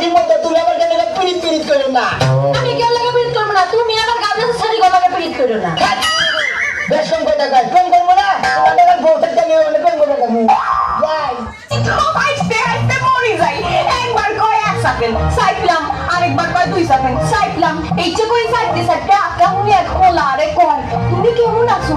ঠিক মতো তুমি আমার কেন পিড়িত পিড়িত করো না আমি কেউ লাগে পিরিত করবো না, তুমি আমার গার্লফ্রেন্ডের সাথে গলাকে পিরিত করো না। বেশ কম কথা কয় প্রেম করবো না তোমাদের এখন বউ থাকতে আমি অনেক প্রেম করবো আমি যাই হাইতে হাইতে মরে যাই, একবার কয় 1 সেকেন্ড সাইক্লাম, আরেকবার কয় 2 সেকেন্ড সাইক্লাম, এইটা কই সাইতে সাইতে আকাম নিয়ে কোলা রে কয় তুমি কেমন আছো,